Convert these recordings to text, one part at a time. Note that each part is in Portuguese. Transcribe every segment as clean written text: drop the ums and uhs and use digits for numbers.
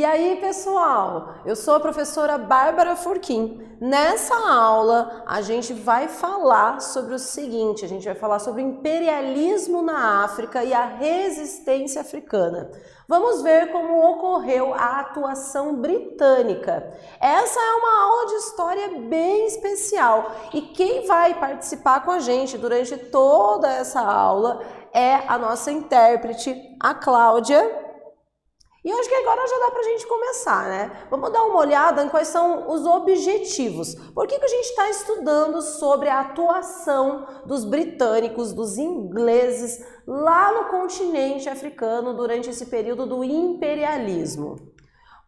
aí, pessoal, eu sou a professora Bárbara Furquim. Nessa aula, a gente vai falar sobre o seguinte, a gente vai falar sobre o imperialismo na África e a resistência africana. Vamos ver como ocorreu a atuação britânica. Essa é uma aula de história bem especial e quem vai participar com a gente durante toda essa aula é a nossa intérprete, a Cláudia. E acho que agora já dá para a gente começar, né? Vamos dar uma olhada em quais são os objetivos. Por que a gente está estudando sobre a atuação dos britânicos, dos ingleses, lá no continente africano durante esse período do imperialismo?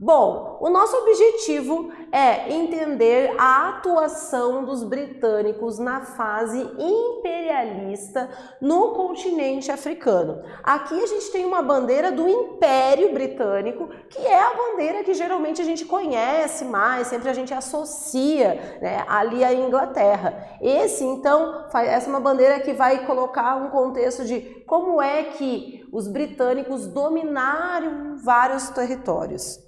Bom, o nosso objetivo é entender a atuação dos britânicos na fase imperialista no continente africano. Aqui a gente tem uma bandeira do Império Britânico, que é a bandeira que geralmente a gente conhece mais, sempre a gente associa, né, ali à Inglaterra. Essa é uma bandeira que vai colocar um contexto de como é que os britânicos dominaram vários territórios.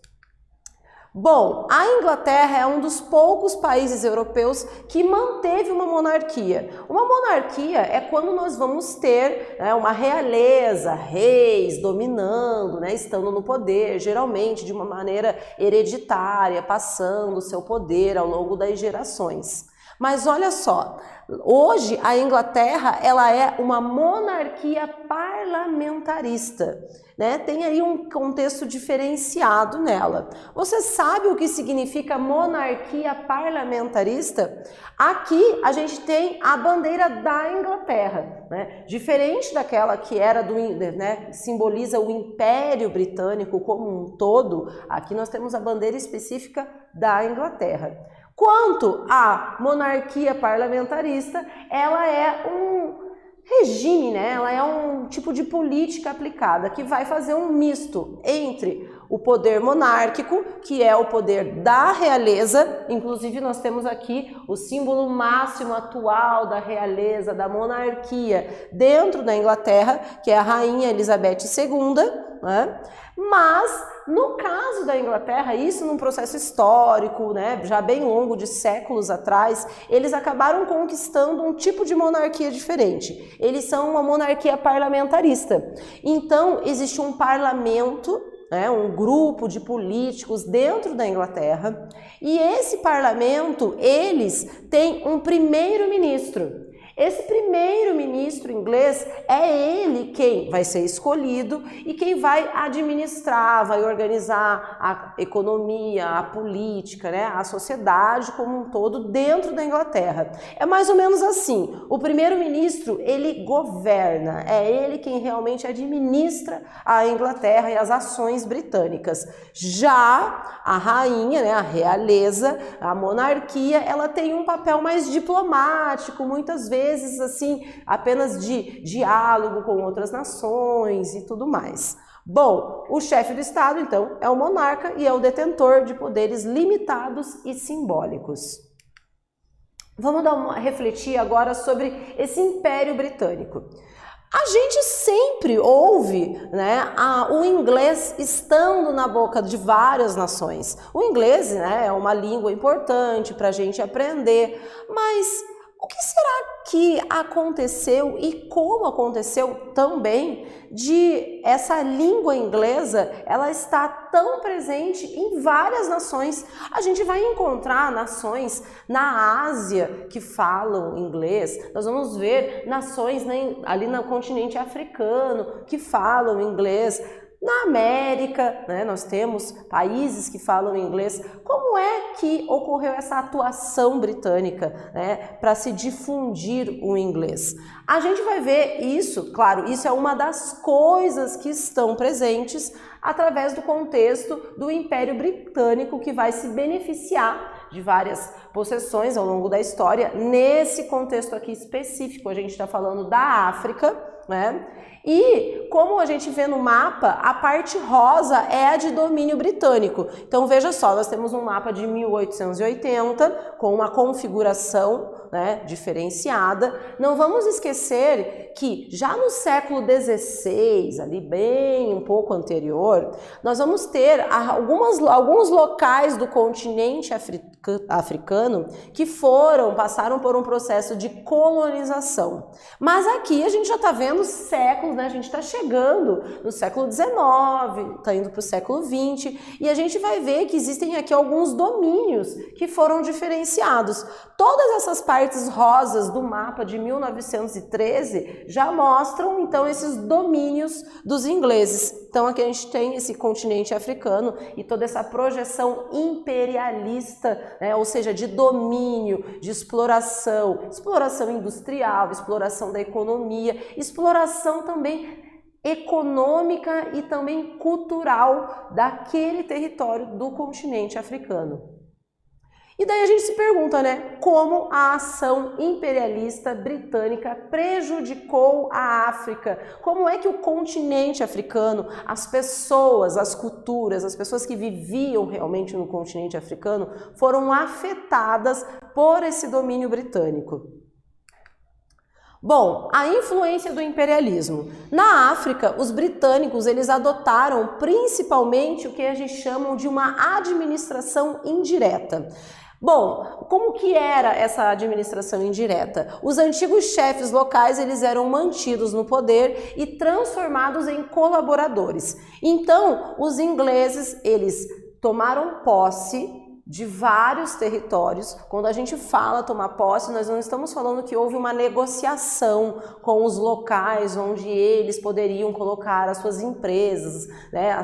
Bom, a Inglaterra é um dos poucos países europeus que manteve uma monarquia. Uma monarquia é quando nós vamos ter, né, uma realeza, reis dominando, né, estando no poder, geralmente de uma maneira hereditária, passando o seu poder ao longo das gerações. Mas olha só, hoje a Inglaterra ela é uma monarquia parlamentarista, né? Tem aí um contexto diferenciado nela. Você sabe o que significa monarquia parlamentarista? Aqui a gente tem a bandeira da Inglaterra, né? Diferente daquela que era que simboliza o Império Britânico como um todo, aqui nós temos a bandeira específica da Inglaterra. Quanto à monarquia parlamentarista, ela é um regime, né? Ela é um tipo de política aplicada que vai fazer um misto entre o poder monárquico, que é o poder da realeza, inclusive nós temos aqui o símbolo máximo atual da realeza, da monarquia dentro da Inglaterra, que é a Rainha Elizabeth II, né? Mas, no caso da Inglaterra, isso num processo histórico, né, já bem longo, de séculos atrás, eles acabaram conquistando um tipo de monarquia diferente. Eles são uma monarquia parlamentarista. Então, existe um parlamento, né, um grupo de políticos dentro da Inglaterra, e esse parlamento, eles têm um primeiro-ministro. Esse primeiro-ministro inglês é ele quem vai ser escolhido e quem vai administrar, vai organizar a economia, a política, né, a sociedade como um todo dentro da Inglaterra. É mais ou menos assim, o primeiro-ministro ele governa, é ele quem realmente administra a Inglaterra e as ações britânicas. Já a rainha, né, a realeza, a monarquia, ela tem um papel mais diplomático, muitas vezes assim, apenas de diálogo com outras nações e tudo mais. Bom, o chefe do Estado, então, é o monarca e é o detentor de poderes limitados e simbólicos. Vamos refletir agora sobre esse Império Britânico. A gente sempre ouve, né, o inglês estando na boca de várias nações. O inglês, né, é uma língua importante para a gente aprender, mas o que será que aconteceu e como aconteceu também de essa língua inglesa, ela está tão presente em várias nações? A gente vai encontrar nações na Ásia que falam inglês, nós vamos ver nações ali no continente africano que falam inglês. Na América, né, nós temos países que falam inglês. Como é que ocorreu essa atuação britânica, né, para se difundir o inglês? A gente vai ver isso, claro, isso é uma das coisas que estão presentes através do contexto do Império Britânico, que vai se beneficiar de várias possessões ao longo da história. Nesse contexto aqui específico, a gente está falando da África, né? E como a gente vê no mapa, a parte rosa é a de domínio britânico. Então veja só, nós temos um mapa de 1880 com uma configuração, né, diferenciada. Não vamos esquecer que já no século XVI, ali bem um pouco anterior, nós vamos ter alguns locais do continente africano que passaram por um processo de colonização. Mas aqui a gente já está vendo séculos, né? A gente está chegando no século XIX, está indo para o século XX, e a gente vai ver que existem aqui alguns domínios que foram diferenciados. Todas essas partes rosas do mapa de 1913 já mostram, então, esses domínios dos ingleses. Então, aqui a gente tem esse continente africano e toda essa projeção imperialista, né? Ou seja, de domínio, de exploração industrial, exploração da economia, exploração também econômica e também cultural daquele território do continente africano. E daí a gente se pergunta, né, como a ação imperialista britânica prejudicou a África? Como é que o continente africano, as pessoas, as culturas, as pessoas que viviam realmente no continente africano foram afetadas por esse domínio britânico? Bom, a influência do imperialismo. Na África, os britânicos eles adotaram principalmente o que a gente chama de uma administração indireta. Bom, como que era essa administração indireta? Os antigos chefes locais eles eram mantidos no poder e transformados em colaboradores. Então, os ingleses eles tomaram posse de vários territórios. Quando a gente fala tomar posse, nós não estamos falando que houve uma negociação com os locais onde eles poderiam colocar as suas empresas, né,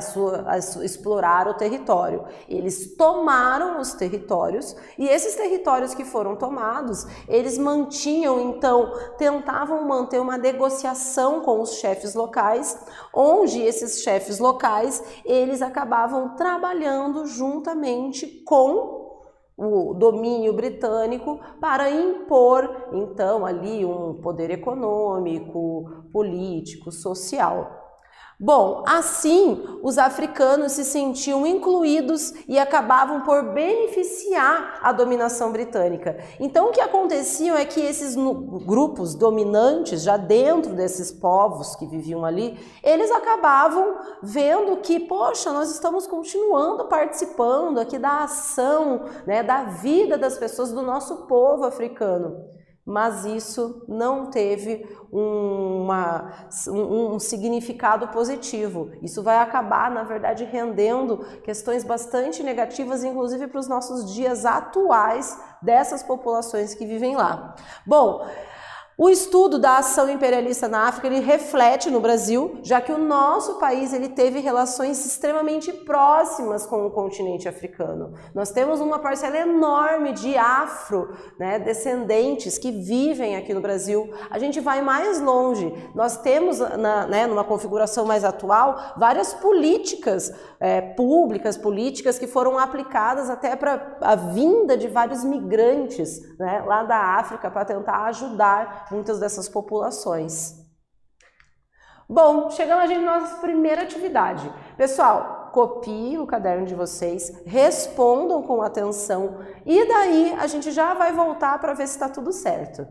explorar o território. Eles tomaram os territórios e esses territórios que foram tomados, eles mantinham, então, tentavam manter uma negociação com os chefes locais, onde esses chefes locais, eles acabavam trabalhando juntamente com o domínio britânico para impor, então, ali um poder econômico, político, social. Bom, assim, os africanos se sentiam incluídos e acabavam por beneficiar a dominação britânica. Então, o que acontecia é que esses grupos dominantes, já dentro desses povos que viviam ali, eles acabavam vendo que, poxa, nós estamos continuando participando aqui da ação, né, da vida das pessoas, do nosso povo africano. Mas isso não teve um significado positivo. Isso vai acabar, na verdade, rendendo questões bastante negativas, inclusive para os nossos dias atuais dessas populações que vivem lá. Bom, o estudo da ação imperialista na África, ele reflete no Brasil, já que o nosso país ele teve relações extremamente próximas com o continente africano. Nós temos uma parcela enorme de descendentes que vivem aqui no Brasil. A gente vai mais longe. Nós temos, numa configuração mais atual, várias políticas políticas que foram aplicadas até para a vinda de vários migrantes, né, lá da África para tentar ajudar muitas dessas populações. Bom, chegamos a gente na nossa primeira atividade. Pessoal, copiem o caderno de vocês, respondam com atenção e daí a gente já vai voltar para ver se está tudo certo.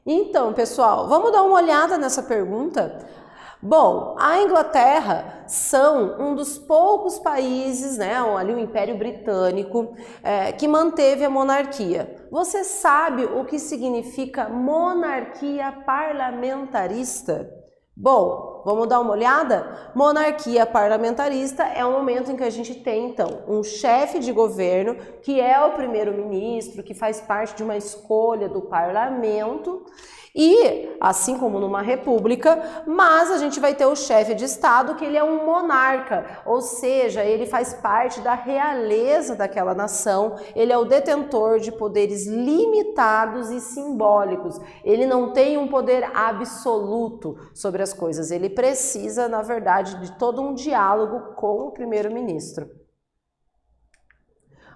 Então, pessoal, vamos dar uma olhada nessa pergunta? Bom, a Inglaterra são um dos poucos países, né, ali o Império Britânico, que manteve a monarquia. Você sabe o que significa monarquia parlamentarista? Bom, vamos dar uma olhada? Monarquia parlamentarista é o momento em que a gente tem, então, um chefe de governo, que é o primeiro-ministro, que faz parte de uma escolha do parlamento, e, assim como numa república, mas a gente vai ter o chefe de Estado, que ele é um monarca, ou seja, ele faz parte da realeza daquela nação, ele é o detentor de poderes limitados e simbólicos, ele não tem um poder absoluto sobre as coisas, ele precisa, na verdade, de todo um diálogo com o primeiro-ministro.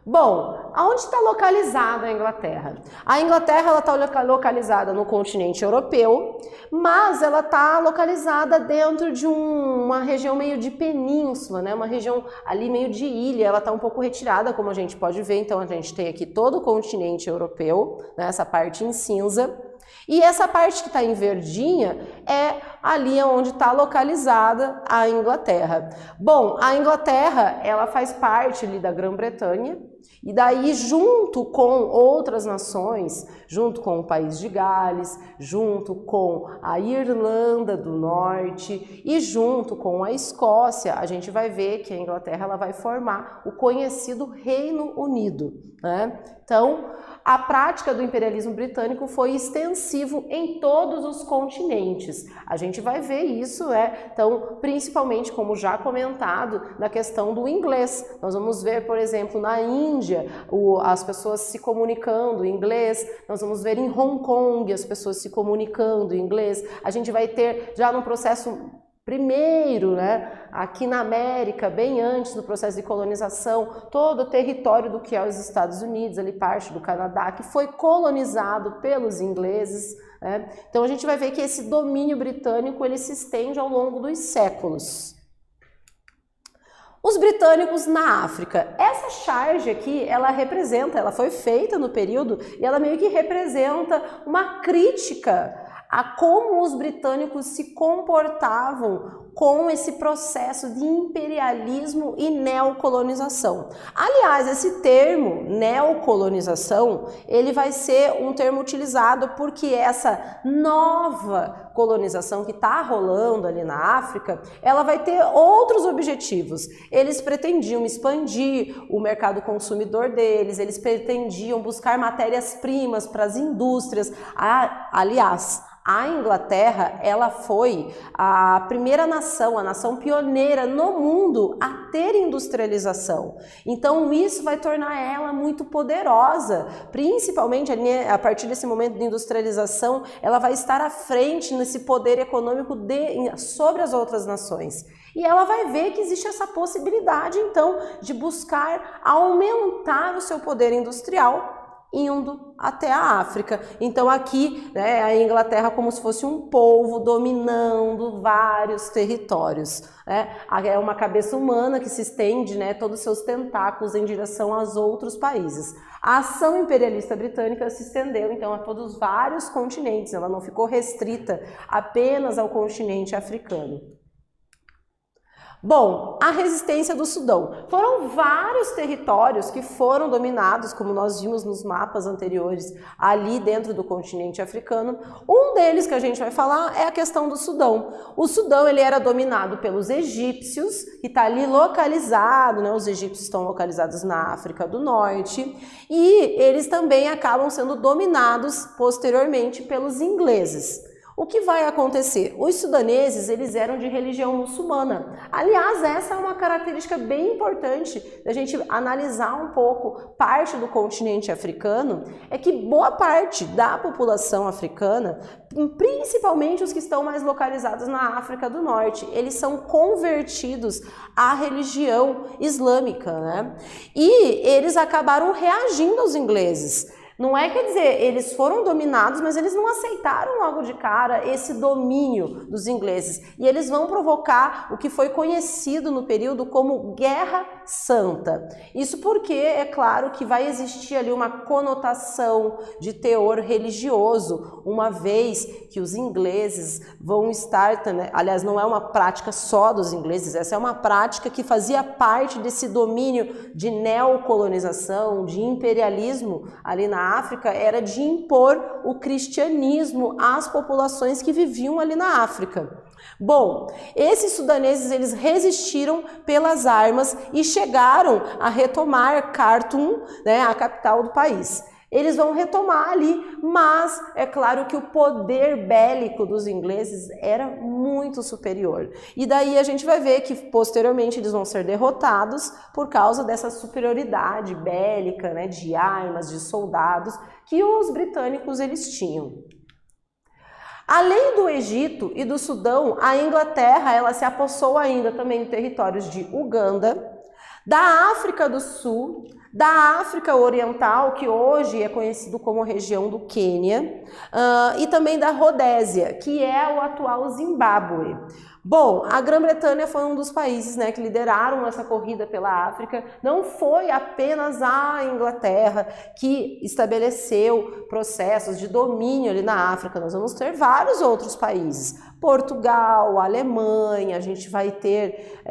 Bom, aonde está localizada a Inglaterra? A Inglaterra está localizada no continente europeu, mas ela está localizada dentro de uma região meio de península, né? Uma região ali meio de ilha, ela está um pouco retirada, como a gente pode ver, então a gente tem aqui todo o continente europeu, né? Essa parte em cinza. E essa parte que está em verdinha é ali onde está localizada a Inglaterra. Bom, a Inglaterra, ela faz parte ali da Grã-Bretanha, e daí junto com outras nações, junto com o país de Gales, junto com a Irlanda do Norte e junto com a Escócia, a gente vai ver que a Inglaterra ela vai formar o conhecido Reino Unido, né? Então, a prática do imperialismo britânico foi extensivo em todos os continentes. A gente vai ver isso, então, principalmente, como já comentado, na questão do inglês. Nós vamos ver, por exemplo, na Índia, as pessoas se comunicando em inglês. Nós vamos ver em Hong Kong as pessoas se comunicando em inglês. A gente vai ter, já no processo primeiro, né, aqui na América, bem antes do processo de colonização, todo o território do que é os Estados Unidos, ali parte do Canadá, que foi colonizado pelos ingleses, né? Então a gente vai ver que esse domínio britânico ele se estende ao longo dos séculos. Os britânicos na África. Essa charge aqui, ela foi feita no período e ela meio que representa uma crítica a como os britânicos se comportavam com esse processo de imperialismo e neocolonização. Aliás, esse termo neocolonização, ele vai ser um termo utilizado porque essa nova colonização que está rolando ali na África, ela vai ter outros objetivos. Eles pretendiam expandir o mercado consumidor deles, eles pretendiam buscar matérias-primas para as indústrias. Aliás, a Inglaterra, ela foi a primeira nação, a nação pioneira no mundo a ter industrialização. Então isso vai tornar ela muito poderosa, principalmente a partir desse momento de industrialização, ela vai estar à frente nesse poder econômico sobre as outras nações. E ela vai ver que existe essa possibilidade, então, de buscar aumentar o seu poder industrial, indo até a África. Então aqui, né, a Inglaterra como se fosse um povo dominando vários territórios, né? É uma cabeça humana que se estende, né, todos os seus tentáculos em direção aos outros países. A ação imperialista britânica se estendeu então a todos vários continentes, ela não ficou restrita apenas ao continente africano. Bom, a resistência do Sudão. Foram vários territórios que foram dominados, como nós vimos nos mapas anteriores, ali dentro do continente africano. Um deles que a gente vai falar é a questão do Sudão. O Sudão ele era dominado pelos egípcios, que está ali localizado, né? Os egípcios estão localizados na África do Norte, e eles também acabam sendo dominados posteriormente pelos ingleses. O que vai acontecer? Os sudaneses, eles eram de religião muçulmana. Aliás, essa é uma característica bem importante da gente analisar um pouco parte do continente africano, é que boa parte da população africana, principalmente os que estão mais localizados na África do Norte, eles são convertidos à religião islâmica, né? E eles acabaram reagindo aos ingleses. Não é, quer dizer, eles foram dominados, mas eles não aceitaram logo de cara esse domínio dos ingleses. E eles vão provocar o que foi conhecido no período como Guerra Santa. Isso porque, é claro, que vai existir ali uma conotação de teor religioso, uma vez que os ingleses vão estar, né? Aliás, não é uma prática só dos ingleses, essa é uma prática que fazia parte desse domínio de neocolonização, de imperialismo ali na África, era de impor o cristianismo às populações que viviam ali na África. Bom, esses sudaneses eles resistiram pelas armas e chegaram a retomar Khartoum, né, a capital do país. Eles vão retomar ali, mas é claro que o poder bélico dos ingleses era muito superior. E daí a gente vai ver que posteriormente eles vão ser derrotados por causa dessa superioridade bélica, né, de armas, de soldados que os britânicos eles tinham. Além do Egito e do Sudão, a Inglaterra ela se apossou ainda também de territórios de Uganda, da África do Sul, da África Oriental, que hoje é conhecido como região do Quênia, e também da Rodésia, que é o atual Zimbábue. Bom, a Grã-Bretanha foi um dos países, né, que lideraram essa corrida pela África. Não foi apenas a Inglaterra que estabeleceu processos de domínio ali na África. Nós vamos ter vários outros países. Portugal, a Alemanha, a gente vai ter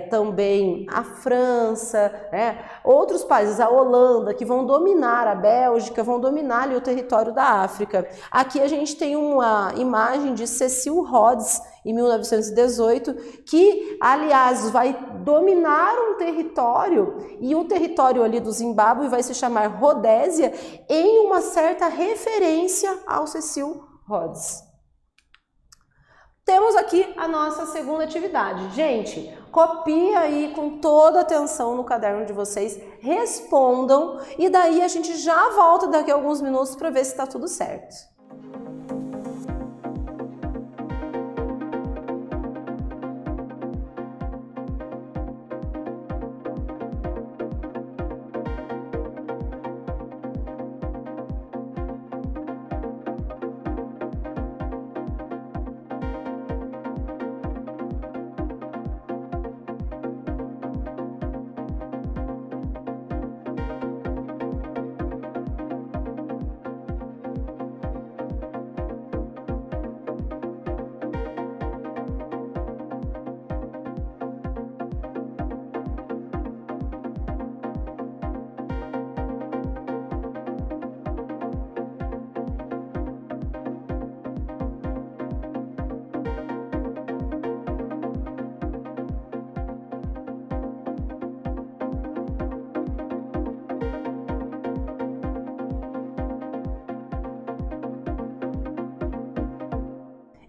também a França, né, outros países, a Holanda, que vão dominar, a Bélgica, vão dominar ali o território da África. Aqui a gente tem uma imagem de Cecil Rhodes, em 1918, que, aliás, vai dominar um território, e o território ali do Zimbábue vai se chamar Rodésia, em uma certa referência ao Cecil Rhodes. Temos aqui a nossa segunda atividade. Gente, copia aí com toda atenção no caderno de vocês, respondam, e daí a gente já volta daqui a alguns minutos para ver se está tudo certo.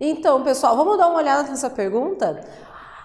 Então, pessoal, vamos dar uma olhada nessa pergunta?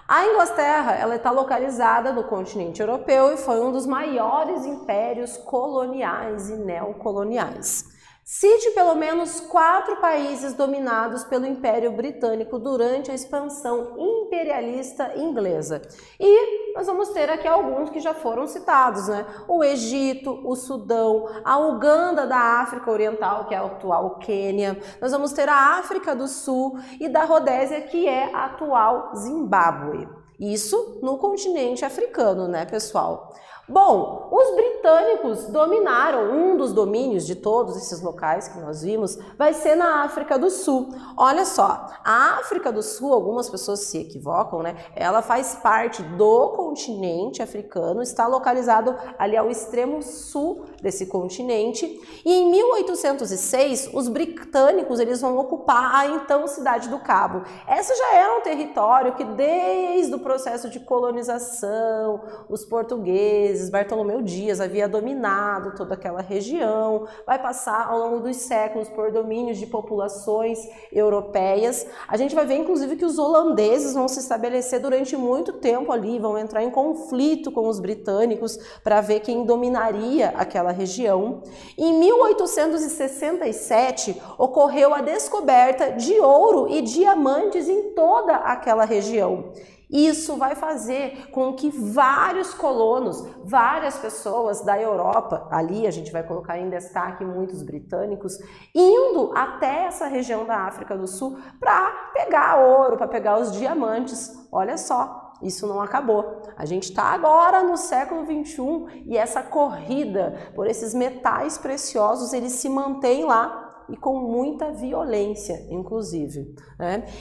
A Inglaterra, ela está localizada no continente europeu e foi um dos maiores impérios coloniais e neocoloniais. Cite pelo menos 4 países dominados pelo Império Britânico durante a expansão imperialista inglesa. E nós vamos ter aqui alguns que já foram citados, né? O Egito, o Sudão, a Uganda da África Oriental, que é a atual Quênia. Nós vamos ter a África do Sul e da Rodésia, que é a atual Zimbábue. Isso no continente africano, né, pessoal? Bom, os britânicos dominaram, um dos domínios de todos esses locais que nós vimos vai ser na África do Sul. Olha só, a África do Sul, algumas pessoas se equivocam, né? Ela faz parte do continente africano, está localizado ali ao extremo sul desse continente. E em 1806, os britânicos eles vão ocupar a então Cidade do Cabo. Essa já era um território que desde o processo de colonização, os portugueses, Bartolomeu Dias havia dominado toda aquela região, vai passar ao longo dos séculos por domínios de populações europeias. A gente vai ver inclusive que os holandeses vão se estabelecer durante muito tempo ali, vão entrar em conflito com os britânicos para ver quem dominaria aquela região. Em 1867 ocorreu a descoberta de ouro e diamantes em toda aquela região. Isso vai fazer com que vários colonos, várias pessoas da Europa, ali a gente vai colocar em destaque muitos britânicos, indo até essa região da África do Sul para pegar ouro, para pegar os diamantes. Olha só, isso não acabou. A gente está agora no século XXI e essa corrida por esses metais preciosos, eles se mantêm lá e com muita violência, inclusive.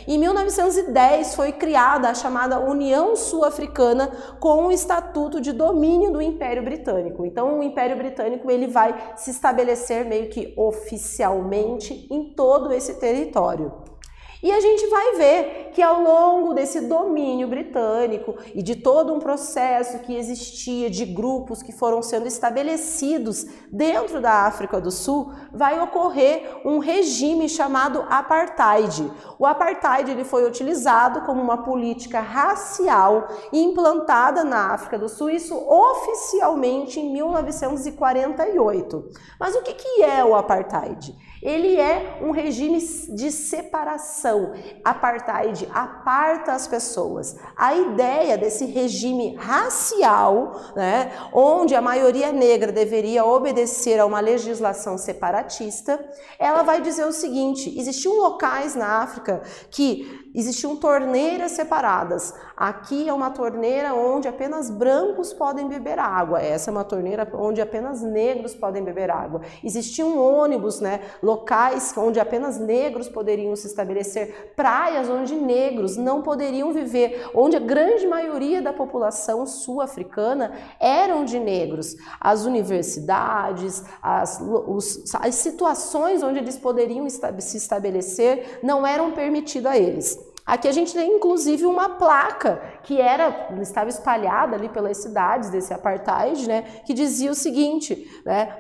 Em 1910 foi criada a chamada União Sul-Africana com o Estatuto de Domínio do Império Britânico. Então o Império Britânico ele vai se estabelecer meio que oficialmente em todo esse território. E a gente vai ver que ao longo desse domínio britânico e de todo um processo que existia de grupos que foram sendo estabelecidos dentro da África do Sul, vai ocorrer um regime chamado Apartheid. O Apartheid ele foi utilizado como uma política racial implantada na África do Sul, isso oficialmente em 1948. Mas o que é o Apartheid? Ele é um regime de separação. Apartheid aparta as pessoas. A ideia desse regime racial, onde a maioria negra deveria obedecer a uma legislação separatista, ela vai dizer o seguinte: existiam locais na África que existiam torneiras separadas. Aqui é uma torneira onde apenas brancos podem beber água. Essa é uma torneira onde apenas negros podem beber água. Existiam ônibus, locais onde apenas negros poderiam se estabelecer. Praias onde negros não poderiam viver, onde a grande maioria da população sul-africana eram de negros. As universidades, as situações onde eles poderiam se estabelecer não eram permitidas a eles. Aqui a gente tem inclusive uma placa que estava espalhada ali pelas cidades desse apartheid, que dizia o seguinte,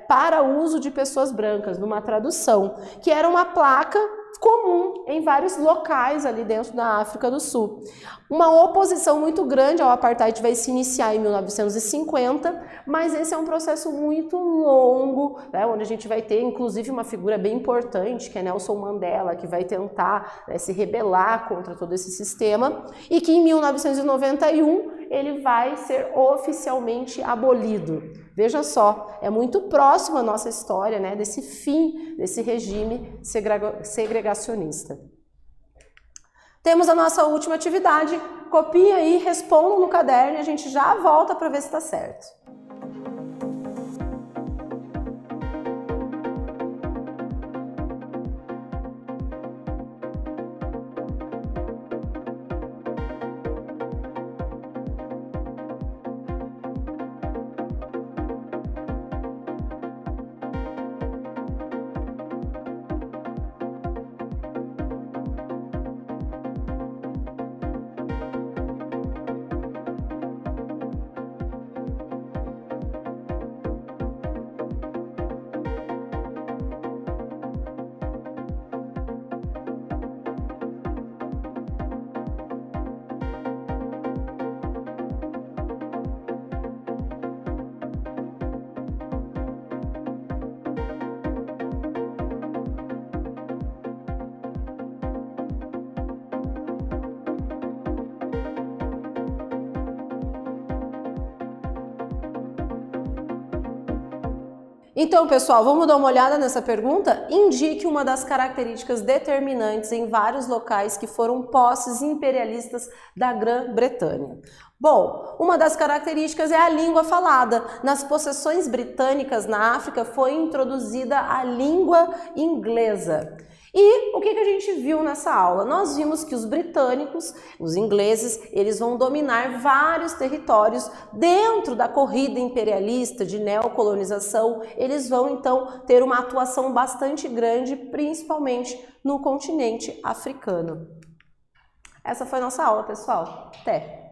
para uso de pessoas brancas, numa tradução, que era uma placa comum em vários locais ali dentro da África do Sul. Uma oposição muito grande ao apartheid vai se iniciar em 1950, mas esse é um processo muito longo, onde a gente vai ter inclusive uma figura bem importante, que é Nelson Mandela, que vai tentar se rebelar contra todo esse sistema, e que em 1991 ele vai ser oficialmente abolido. Veja só, é muito próximo a nossa história, desse fim desse regime segregacionista. Temos a nossa última atividade, copiem aí, respondam no caderno e a gente já volta para ver se está certo. Então, pessoal, vamos dar uma olhada nessa pergunta? Indique uma das características determinantes em vários locais que foram posses imperialistas da Grã-Bretanha. Bom, uma das características é a língua falada. Nas possessões britânicas na África foi introduzida a língua inglesa. E o que a gente viu nessa aula? Nós vimos que os britânicos, os ingleses, eles vão dominar vários territórios dentro da corrida imperialista de neocolonização. Eles vão então ter uma atuação bastante grande, principalmente no continente africano. Essa foi a nossa aula, pessoal. Até!